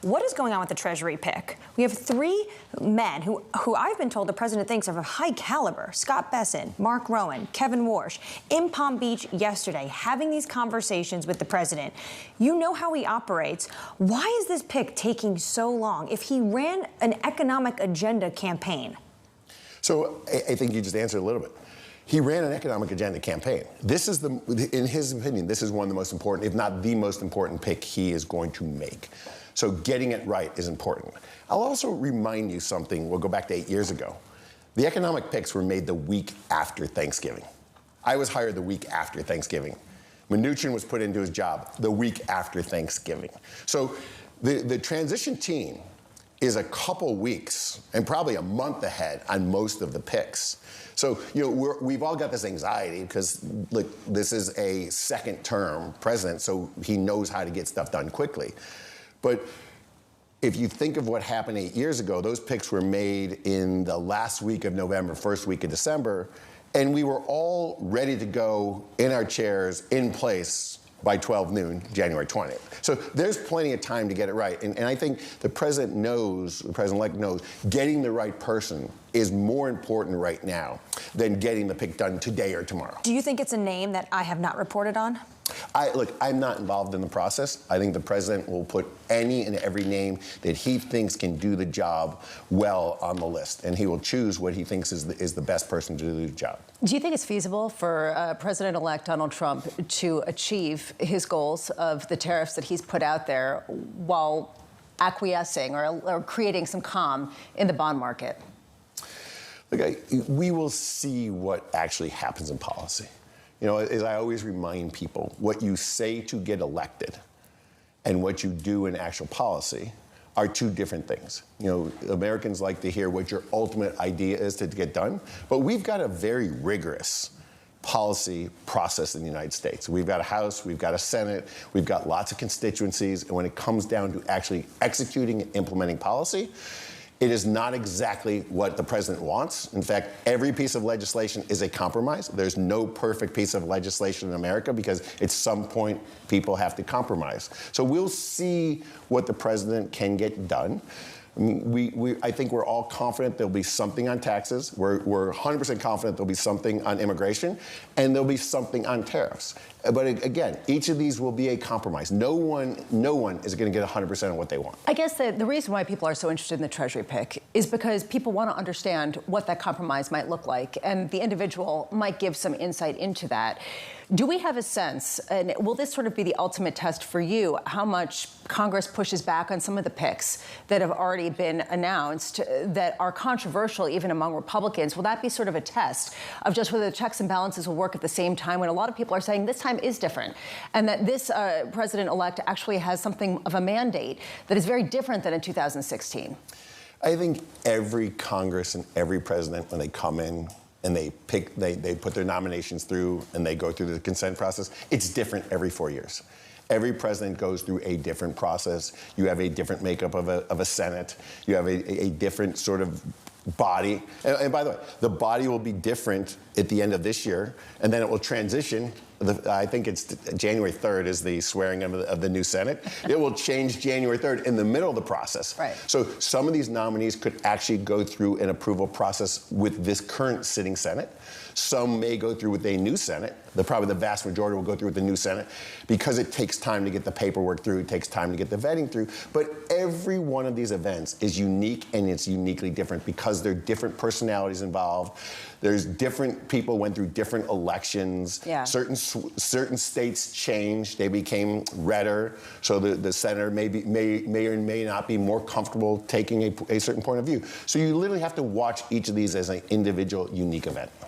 what is going on with the Treasury pick? We have three men who I've been told the president thinks are of high caliber: Scott Bessent, Marc Rowan, Kevin Warsh, in Palm Beach yesterday, having these conversations with the president. You know how he operates. Why is this pick taking so long if he ran an economic agenda campaign? So I think you just answered a little bit. He ran an economic agenda campaign. This is in his opinion, this is one of the most important, if not the most important pick he is going to make. So getting it right is important. I'll also remind you something. We'll go back to 8 years ago. The economic picks were made the week after Thanksgiving. I was hired the week after Thanksgiving. Mnuchin was put into his job the week after Thanksgiving. So the transition team is a couple weeks and probably a month ahead on most of the picks. So, we've all got this anxiety because, look, this is a second-term president, so he knows how to get stuff done quickly. But if you think of what happened 8 years ago, those picks were made in the last week of November, first week of December, and we were all ready to go in our chairs, in place, by 12 noon, January 20th. So there's plenty of time to get it right. And I think the president knows, the president-elect knows, getting the right person is more important right now than getting the pick done today or tomorrow. Do you think it's a name that I have not reported on? Look, I'm not involved in the process. I think the president will put any and every name that he thinks can do the job well on the list, and he will choose what he thinks is the best person to do the job. Do you think it's feasible for President-elect Donald Trump to achieve his goals of the tariffs that he's put out there while acquiescing or creating some calm in the bond market? Look, we will see what actually happens in policy. As I always remind people, what you say to get elected and what you do in actual policy are two different things. Americans like to hear what your ultimate idea is to get done, but we've got a very rigorous policy process in the United States. We've got a House, we've got a Senate, we've got lots of constituencies, and when it comes down to actually executing and implementing policy, it is not exactly what the president wants. In fact, every piece of legislation is a compromise. There's no perfect piece of legislation in America because at some point people have to compromise. So we'll see what the president can get done. I think we're all confident there'll be something on taxes. We're 100% confident there'll be something on immigration, and there'll be something on tariffs. But again, each of these will be a compromise. No one is going to get 100% of what they want. I guess the reason why people are so interested in the Treasury pick is because people want to understand what that compromise might look like, and the individual might give some insight into that. Do we have a sense, and will this sort of be the ultimate test for you, how much Congress pushes back on some of the picks that have already been announced that are controversial even among Republicans? Will that be sort of a test of just whether the checks and balances will work at the same time when a lot of people are saying this time is different and that this president-elect actually has something of a mandate that is very different than in 2016? I think every Congress and every president, when they come in, and they put their nominations through and they go through the consent process, it's different every 4 years. Every president goes through a different process. You have a different makeup of a Senate. You have a different sort of body. And by the way, the body will be different at the end of this year, and then it will transition. I think it's January 3rd is the swearing of the new Senate. It will change January 3rd in the middle of the process. Right. So some of these nominees could actually go through an approval process with this current sitting Senate. Some may go through with a new Senate. Probably the vast majority will go through with the new Senate because it takes time to get the paperwork through, it takes time to get the vetting through. But every one of these events is unique, and it's uniquely different because there are different personalities involved. There's different people went through different elections. Yeah. Certain states changed. They became redder. So the senator may or may not be more comfortable taking a certain point of view. So you literally have to watch each of these as an individual, unique event.